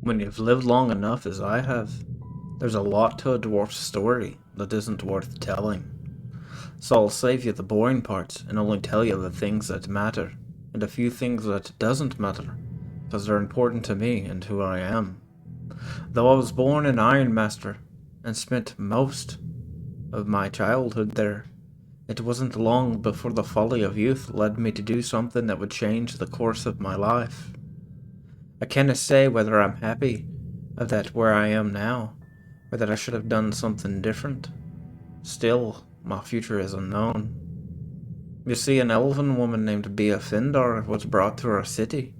When you've lived long enough as I have, there's a lot to a dwarf's story that isn't worth telling. So I'll save you the boring parts and only tell you the things that matter, and a few things that doesn't matter, because they're important to me and who I am. Though I was born in Ironmaster and spent most of my childhood there, it wasn't long before the folly of youth led me to do something that would change the course of my life. I canna say whether I'm happy of that where I am now, or that I should have done something different. Still, my future is unknown. You see, an elven woman named Bea Findar was brought to our city,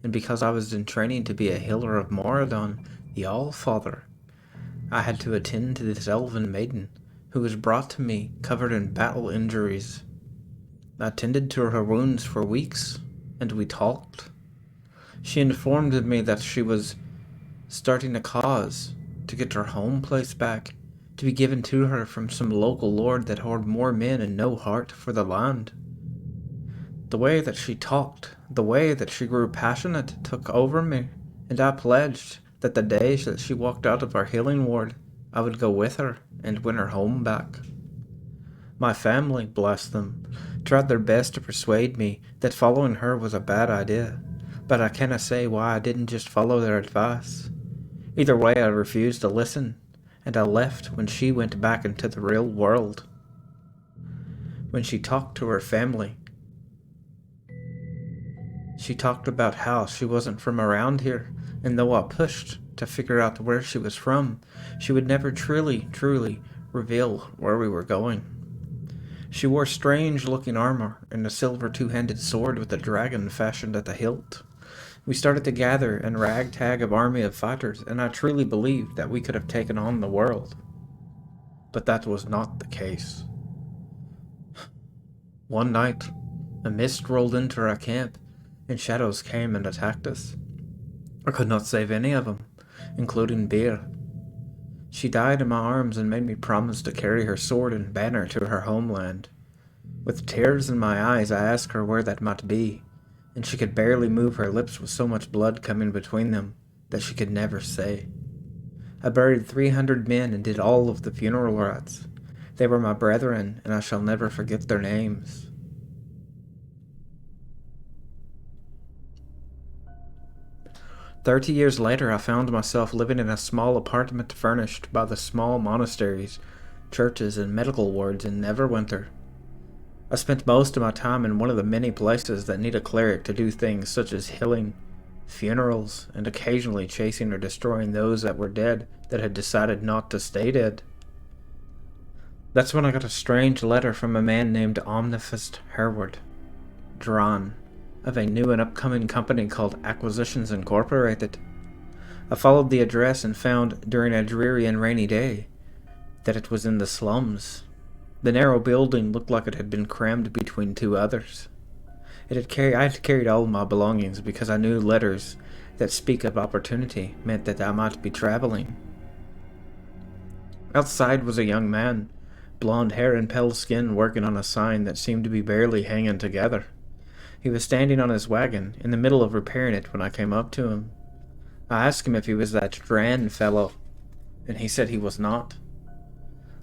and because I was in training to be a healer of Moradon, the Allfather, I had to attend to this elven maiden, who was brought to me covered in battle injuries. I attended to her wounds for weeks, and we talked. She informed me that she was starting a cause to get her home place back, to be given to her from some local lord that had more men and no heart for the land. The way that she talked, the way that she grew passionate, took over me, and I pledged that the day that she walked out of our healing ward, I would go with her and win her home back. My family, bless them, tried their best to persuade me that following her was a bad idea, but I cannot say why I didn't just follow their advice. Either way, I refused to listen, and I left when she went back into the real world. When she talked to her family, she talked about how she wasn't from around here, and though I pushed to figure out where she was from, she would never truly reveal where we were going. She wore strange-looking armor and a silver two-handed sword with a dragon fashioned at the hilt. We started to gather a ragtag of army of fighters, and I truly believed that we could have taken on the world. But that was not the case. One night, a mist rolled into our camp, and shadows came and attacked us. I could not save any of them, including Beer. She died in my arms and made me promise to carry her sword and banner to her homeland. With tears in my eyes, I asked her where that might be, and she could barely move her lips with so much blood coming between them that she could never say. I buried 300 men and did all of the funeral rites. They were my brethren, and I shall never forget their names. 30 years later, I found myself living in a small apartment furnished by the small monasteries, churches, and medical wards in Neverwinter. I spent most of my time in one of the many places that need a cleric to do things such as healing, funerals, and occasionally chasing or destroying those that were dead that had decided not to stay dead. That's when I got a strange letter from a man named Omnifist Herward, Dran, of a new and upcoming company called Acquisitions Incorporated. I followed the address and found, during a dreary and rainy day, that it was in the slums. The narrow building looked like it had been crammed between two others. I had carried all my belongings because I knew letters that speak of opportunity meant that I might be traveling. Outside was a young man, blonde hair and pale skin, working on a sign that seemed to be barely hanging together. He was standing on his wagon, in the middle of repairing it, when I came up to him. I asked him if he was that Dran fellow, and he said he was not.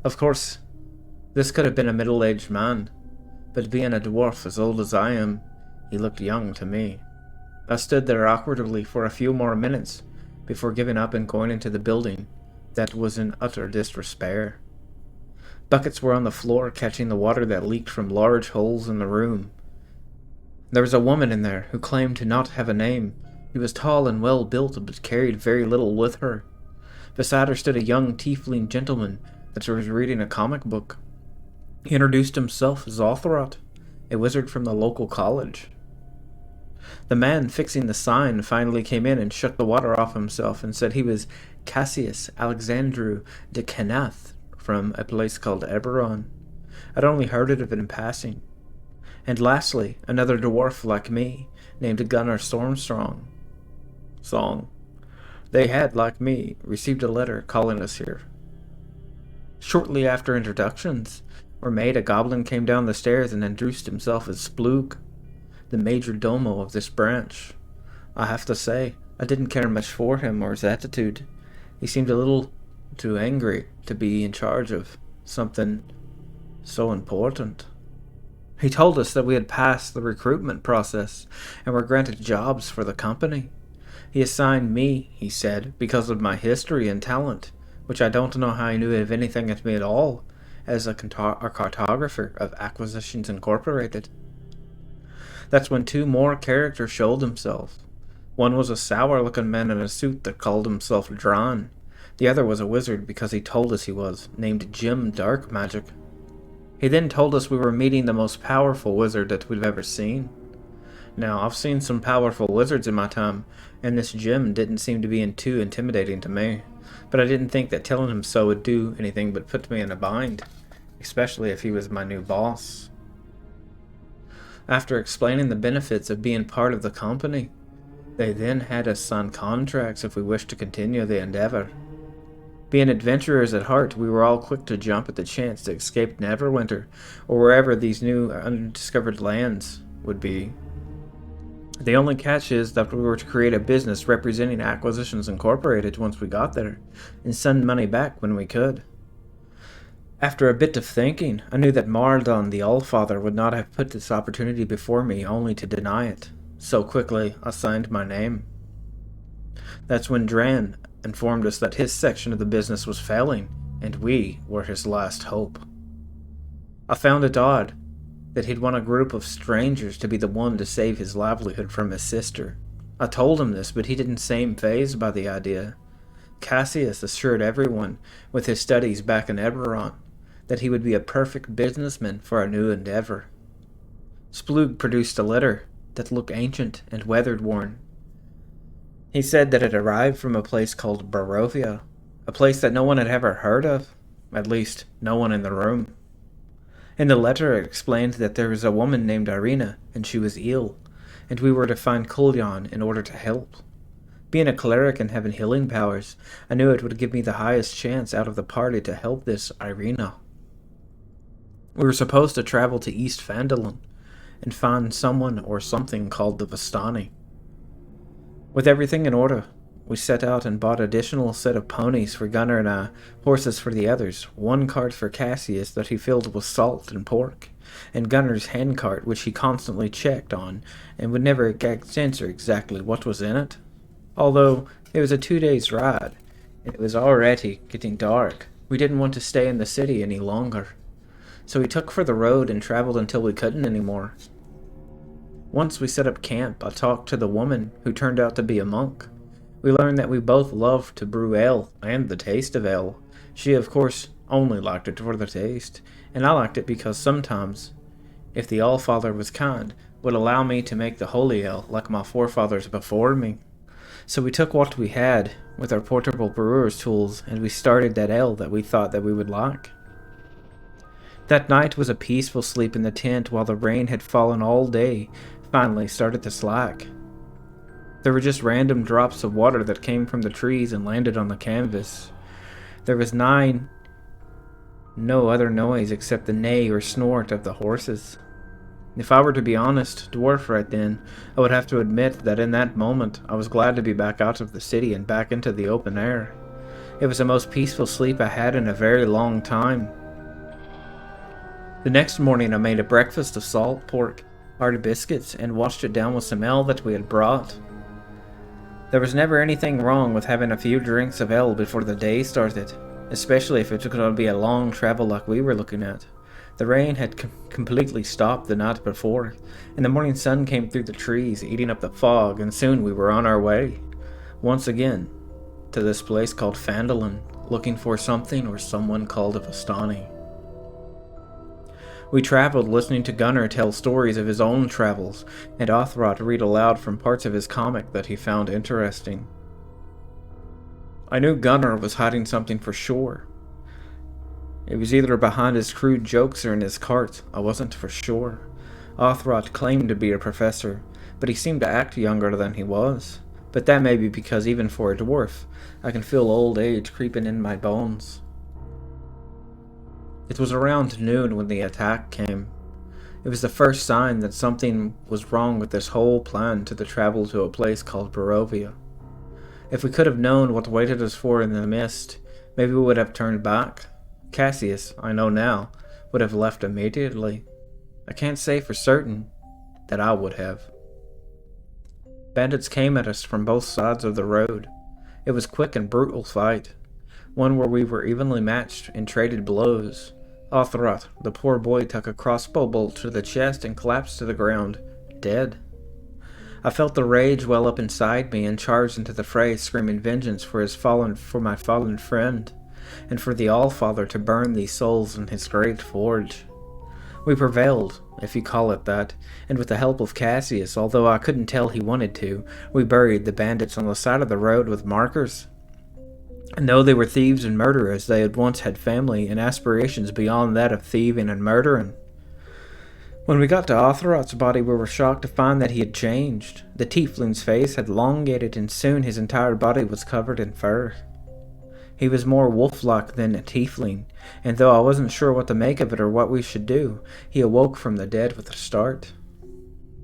Of course, this could have been a middle-aged man, but being a dwarf as old as I am, he looked young to me. I stood there awkwardly for a few more minutes before giving up and going into the building that was in utter despair. Buckets were on the floor catching the water that leaked from large holes in the room. There was a woman in there who claimed to not have a name. She was tall and well built, but carried very little with her. Beside her stood a young tiefling gentleman that was reading a comic book. He introduced himself as Othrot, a wizard from the local college. The man fixing the sign finally came in and shook the water off himself and said he was Cassius Alexandru de Canath from a place called Eberron. I'd only heard of it in passing. And lastly, another dwarf like me, named Gunnar Stormstrong. They had, like me, received a letter calling us here. Shortly after introductions were made, a goblin came down the stairs and introduced himself as Splug, the major domo of this branch. I have to say, I didn't care much for him or his attitude. He seemed a little too angry to be in charge of something so important. He told us that we had passed the recruitment process and were granted jobs for the company. He assigned me, he said, because of my history and talent, which I don't know how he knew of anything of me at all, as a cartographer of Acquisitions Incorporated. That's when two more characters showed themselves. One was a sour-looking man in a suit that called himself Dran. The other was a wizard because he told us he was, named Jim Dark Magic. He then told us we were meeting the most powerful wizard that we've ever seen. Now, I've seen some powerful wizards in my time, and this Jim didn't seem to be too intimidating to me, but I didn't think that telling him so would do anything but put me in a bind, especially if he was my new boss. After explaining the benefits of being part of the company, they then had us sign contracts if we wished to continue the endeavor. Being adventurers at heart, we were all quick to jump at the chance to escape Neverwinter, or wherever these new undiscovered lands would be. The only catch is that we were to create a business representing Acquisitions Incorporated once we got there, and send money back when we could. After a bit of thinking, I knew that Mardon the Allfather would not have put this opportunity before me only to deny it. So quickly, I signed my name. That's when Dran informed us that his section of the business was failing, and we were his last hope. I found it odd that he'd want a group of strangers to be the one to save his livelihood from his sister. I told him this, but he didn't seem fazed by the idea. Cassius assured everyone, with his studies back in Eberron, that he would be a perfect businessman for our new endeavor. Splug produced a letter that looked ancient and weather-worn. He said that it arrived from a place called Barovia, a place that no one had ever heard of, at least no one in the room. In the letter it explained that there was a woman named Irina, and she was ill, and we were to find Kulyan in order to help. Being a cleric and having healing powers, I knew it would give me the highest chance out of the party to help this Irina. We were supposed to travel to East Phandalin and find someone or something called the Vistani. With everything in order, we set out and bought additional set of ponies for Gunnar and I, horses for the others, one cart for Cassius that he filled with salt and pork, and Gunnar's hand cart which he constantly checked on and would never answer exactly what was in it. Although it was a 2 days ride, and it was already getting dark, we didn't want to stay in the city any longer. So we took for the road and traveled until we couldn't anymore. Once we set up camp, I talked to the woman, who turned out to be a monk. We learned that we both loved to brew ale, and the taste of ale. She, of course, only liked it for the taste, and I liked it because sometimes, if the Allfather was kind, would allow me to make the holy ale like my forefathers before me. So we took what we had, with our portable brewer's tools, and we started that ale that we thought that we would like. That night was a peaceful sleep in the tent while the rain had fallen all day, finally started to slack. There were just random drops of water that came from the trees and landed on the canvas. There was no other noise except the neigh or snort of the horses. If I were to be honest, dwarf right then, I would have to admit that in that moment I was glad to be back out of the city and back into the open air. It was the most peaceful sleep I had in a very long time. The next morning I made a breakfast of salt pork, hard biscuits, and washed it down with some ale that we had brought. There was never anything wrong with having a few drinks of ale before the day started, especially if it was going to be a long travel like we were looking at. The rain had completely stopped the night before, and the morning sun came through the trees, eating up the fog, and soon we were on our way, once again, to this place called Phandalin, looking for something or someone called a Vistani. We traveled listening to Gunnar tell stories of his own travels, and Othrot read aloud from parts of his comic that he found interesting. I knew Gunnar was hiding something for sure. It was either behind his crude jokes or in his cart, I wasn't for sure. Othrot claimed to be a professor, but he seemed to act younger than he was. But that may be because even for a dwarf, I can feel old age creeping in my bones. It was around noon when the attack came. It was the first sign that something was wrong with this whole plan to the travel to a place called Barovia. If we could have known what waited us for in the mist, maybe we would have turned back. Cassius, I know now, would have left immediately. I can't say for certain that I would have. Bandits came at us from both sides of the road. It was a quick and brutal fight, one where we were evenly matched and traded blows. Othroth, the poor boy, took a crossbow bolt to the chest and collapsed to the ground, dead. I felt the rage well up inside me and charged into the fray, screaming vengeance for my fallen friend, and for the All-Father to burn these souls in his great forge. We prevailed, if you call it that, and with the help of Cassius, although I couldn't tell he wanted to, we buried the bandits on the side of the road with markers. And though they were thieves and murderers, they had once had family and aspirations beyond that of thieving and murdering. When we got to Othroth's body, we were shocked to find that he had changed. The tiefling's face had elongated, and soon his entire body was covered in fur. He was more wolf-like than a tiefling, and though I wasn't sure what to make of it or what we should do, he awoke from the dead with a start.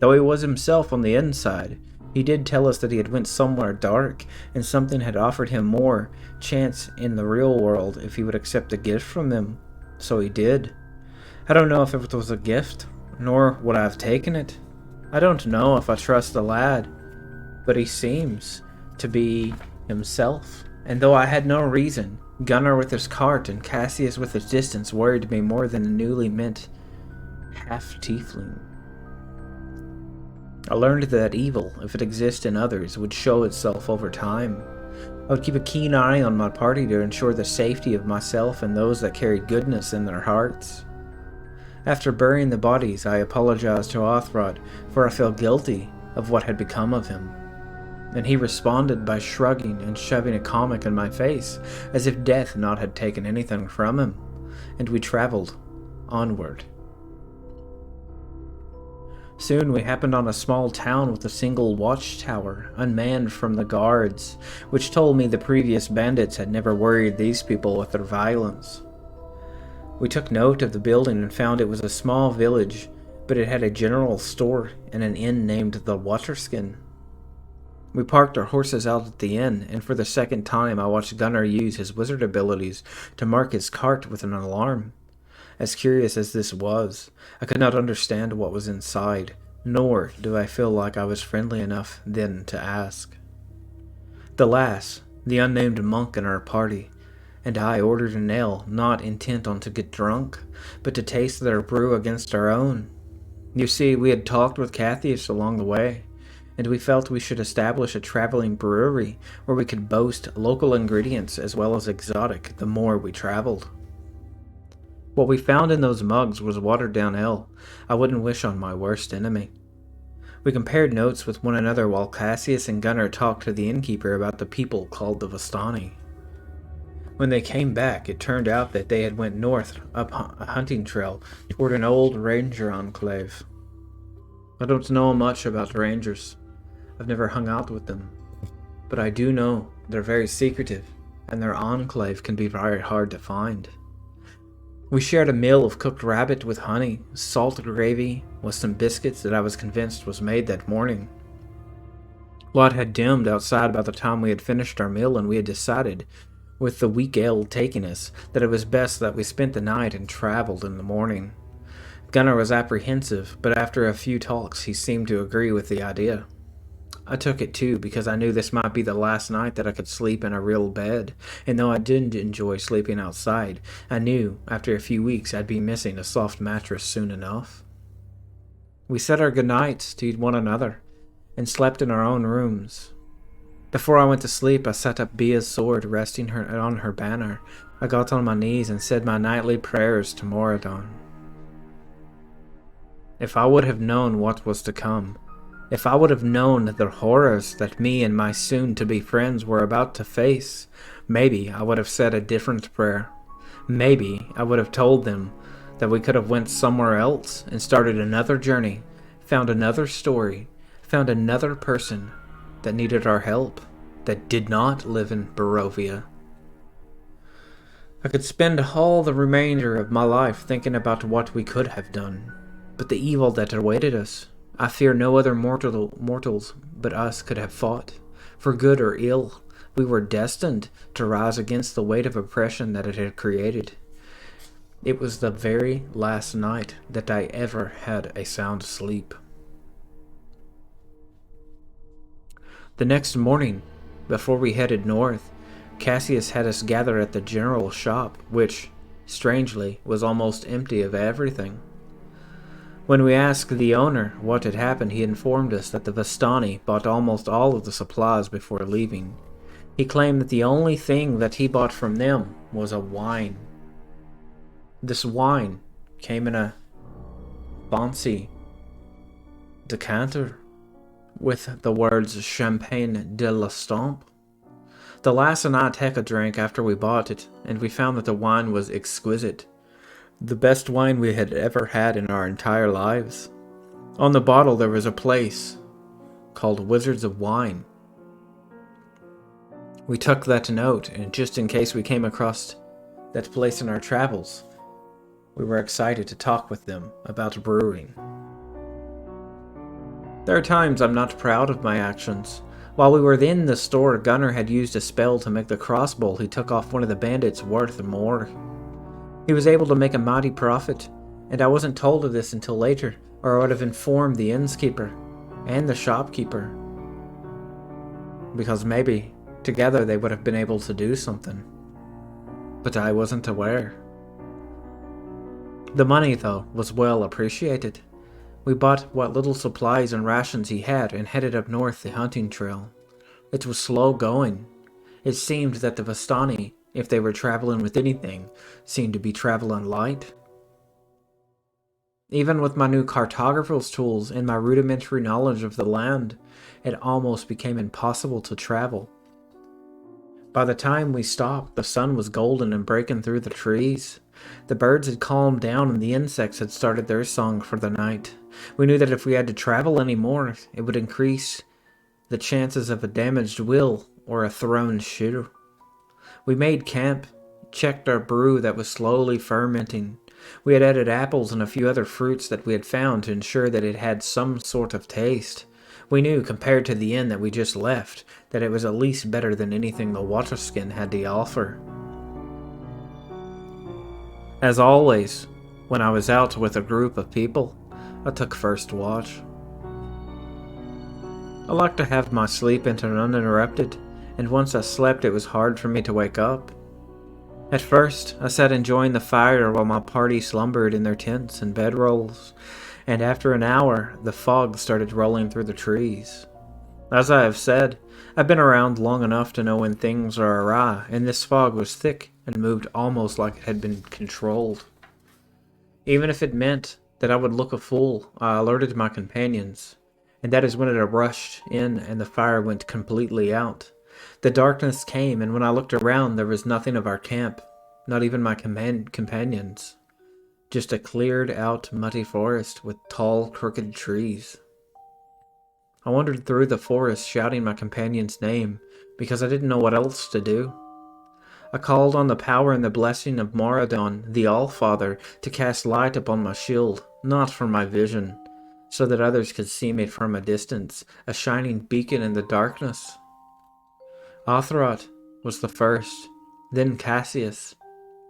Though he was himself on the inside, he did tell us that he had went somewhere dark, and something had offered him more chance in the real world if he would accept a gift from them. So he did. I don't know if it was a gift, nor would I have taken it. I don't know if I trust the lad, but he seems to be himself. And though I had no reason, Gunnar with his cart and Cassius with his distance worried me more than a newly mint half-tiefling. I learned that evil, if it exists in others, would show itself over time. I would keep a keen eye on my party to ensure the safety of myself and those that carried goodness in their hearts. After burying the bodies, I apologized to Othroth, for I felt guilty of what had become of him. And he responded by shrugging and shoving a comic in my face, as if death not had taken anything from him, and we traveled onward. Soon we happened on a small town with a single watchtower, unmanned from the guards, which told me the previous bandits had never worried these people with their violence. We took note of the building and found it was a small village, but it had a general store and an inn named the Waterskin. We parked our horses out at the inn, and for the second time I watched Gunnar use his wizard abilities to mark his cart with an alarm. As curious as this was, I could not understand what was inside, nor do I feel like I was friendly enough then to ask. The lass, the unnamed monk in our party, and I ordered an ale, not intent on to get drunk, but to taste their brew against our own. You see, we had talked with Cassius along the way, and we felt we should establish a traveling brewery where we could boast local ingredients as well as exotic the more we traveled. What we found in those mugs was watered-down ale I wouldn't wish on my worst enemy. We compared notes with one another while Cassius and Gunnar talked to the innkeeper about the people called the Vistani. When they came back, it turned out that they had went north up a hunting trail toward an old ranger enclave. I don't know much about rangers. I've never hung out with them. But I do know they're very secretive, and their enclave can be very hard to find. We shared a meal of cooked rabbit with honey, salt gravy, with some biscuits that I was convinced was made that morning. Light had dimmed outside by the time we had finished our meal, and we had decided, with the weak ale taking us, that it was best that we spent the night and traveled in the morning. Gunnar was apprehensive, but after a few talks he seemed to agree with the idea. I took it too, because I knew this might be the last night that I could sleep in a real bed, and though I didn't enjoy sleeping outside, I knew after a few weeks I'd be missing a soft mattress soon enough. We said our goodnights to one another, and slept in our own rooms. Before I went to sleep, I set up Bia's sword resting on her banner. I got on my knees and said my nightly prayers to Moradon. If I would have known what was to come, if I would have known the horrors that me and my soon-to-be friends were about to face, maybe I would have said a different prayer. Maybe I would have told them that we could have went somewhere else and started another journey, found another story, found another person that needed our help, that did not live in Barovia. I could spend all the remainder of my life thinking about what we could have done, but the evil that awaited us, I fear no other mortals but us could have fought, for good or ill, We were destined to rise against the weight of oppression that it had created. It was the very last night that I ever had a sound sleep. The next morning, before we headed north, Cassius had us gather at the general shop, which, strangely, was almost empty of everything. When we asked the owner what had happened, he informed us that the Vistani bought almost all of the supplies before leaving. He claimed that the only thing that he bought from them was a wine. This wine came in a fancy decanter with the words Champagne de l'Estampe. The lass and I took a drink after we bought it, and we found that the wine was exquisite. The best wine we had ever had in our entire lives. On the bottle there was a place called Wizards of Wine. We took that note, and just in case we came across that place in our travels, we were excited to talk with them about brewing. There are times I'm not proud of my actions. While we were in the store, Gunnar had used a spell to make the crossbow he took off one of the bandits worth more. He was able to make a mighty profit, and I wasn't told of this until later, or I would have informed the innkeeper and the shopkeeper. Because maybe, together they would have been able to do something. But I wasn't aware. The money, though, was well appreciated. We bought what little supplies and rations he had and headed up north the hunting trail. It was slow going. It seemed that the Vistani, if they were traveling with anything, seemed to be traveling light. Even with my new cartographer's tools and my rudimentary knowledge of the land, it almost became impossible to travel. By the time we stopped, the sun was golden and breaking through the trees. The birds had calmed down and the insects had started their song for the night. We knew that if we had to travel any more, it would increase the chances of a damaged will or a thrown shoe. We made camp, checked our brew that was slowly fermenting. We had added apples and a few other fruits that we had found to ensure that it had some sort of taste. We knew, compared to the inn that we just left, that it was at least better than anything the Waterskin had to offer. As always, when I was out with a group of people, I took first watch. I liked to have my sleep uninterrupted, and once I slept it was hard for me to wake up. At first, I sat enjoying the fire while my party slumbered in their tents and bedrolls, and after an hour, the fog started rolling through the trees. As I have said, I've been around long enough to know when things are awry, and this fog was thick and moved almost like it had been controlled. Even if it meant that I would look a fool, I alerted my companions, and that is when it rushed in and the fire went completely out. The darkness came, and when I looked around, there was nothing of our camp, not even my companions. Just a cleared-out, muddy forest with tall, crooked trees. I wandered through the forest shouting my companion's name, because I didn't know what else to do. I called on the power and the blessing of Moradon, the Allfather, to cast light upon my shield, not for my vision, so that others could see me from a distance, a shining beacon in the darkness. Othroth was the first, then Cassius,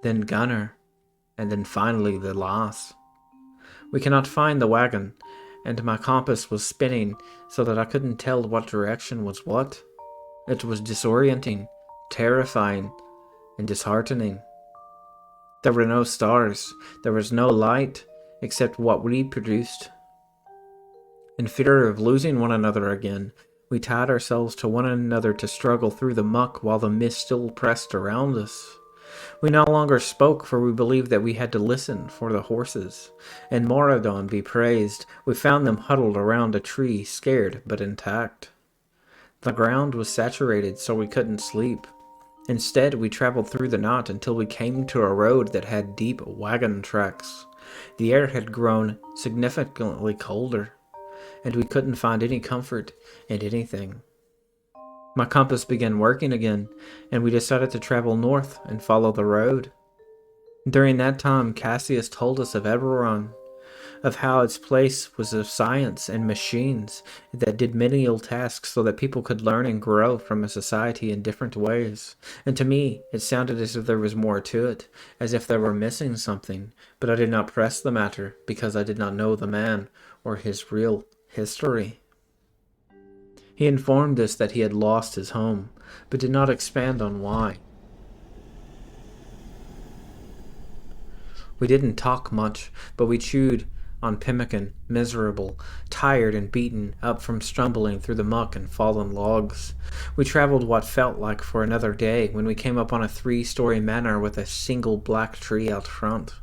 then Gunnar, and then finally the lass. We cannot find the wagon, and my compass was spinning so that I couldn't tell what direction was what. It was disorienting, terrifying, and disheartening. There were no stars, there was no light, except what we produced. In fear of losing one another again, we tied ourselves to one another to struggle through the muck while the mist still pressed around us. We no longer spoke, for we believed that we had to listen for the horses. And Moradon be praised, we found them huddled around a tree, scared but intact. The ground was saturated, so we couldn't sleep. Instead, we traveled through the night until we came to a road that had deep wagon tracks. The air had grown significantly colder, and we couldn't find any comfort in anything. My compass began working again, and we decided to travel north and follow the road. During that time, Cassius told us of Eberron, of how its place was of science and machines that did menial tasks so that people could learn and grow from a society in different ways. And to me, it sounded as if there was more to it, as if they were missing something, but I did not press the matter because I did not know the man or his real history. He informed us that he had lost his home, but did not expand on why. We didn't talk much, but we chewed on pemmican, miserable, tired and beaten up from stumbling through the muck and fallen logs. We traveled what felt like for another day when we came up on a 3-story manor with a single black tree out front.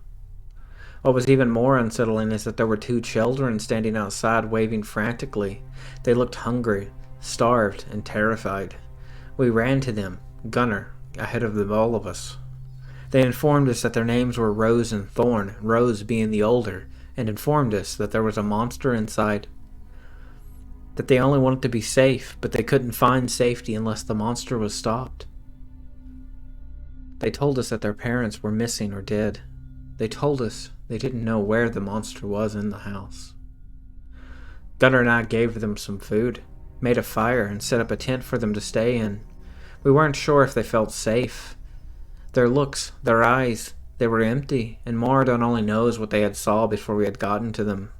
What was even more unsettling is that there were 2 children standing outside waving frantically. They looked hungry, starved, and terrified. We ran to them, Gunnar, ahead of all of us. They informed us that their names were Rose and Thorn, Rose being the older, and informed us that there was a monster inside. That they only wanted to be safe, but they couldn't find safety unless the monster was stopped. They told us that their parents were missing or dead. They told us they didn't know where the monster was in the house. Gunnar and I gave them some food, made a fire, and set up a tent for them to stay in. We weren't sure if they felt safe. Their looks, their eyes, they were empty, and Moradon only knows what they had saw before we had gotten to them.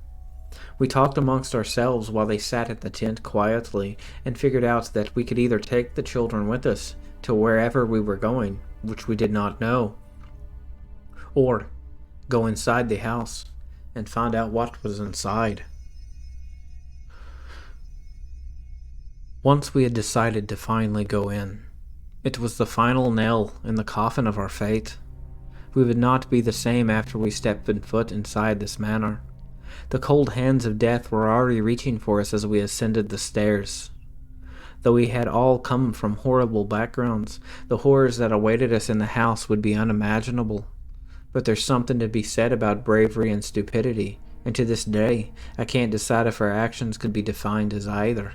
We talked amongst ourselves while they sat at the tent quietly, and figured out that we could either take the children with us to wherever we were going, which we did not know, or go inside the house and find out what was inside. Once we had decided to finally go in, it was the final nail in the coffin of our fate. We would not be the same after we stepped foot inside this manor. The cold hands of death were already reaching for us as we ascended the stairs. Though we had all come from horrible backgrounds, the horrors that awaited us in the house would be unimaginable. But there's something to be said about bravery and stupidity, and to this day, I can't decide if our actions could be defined as either.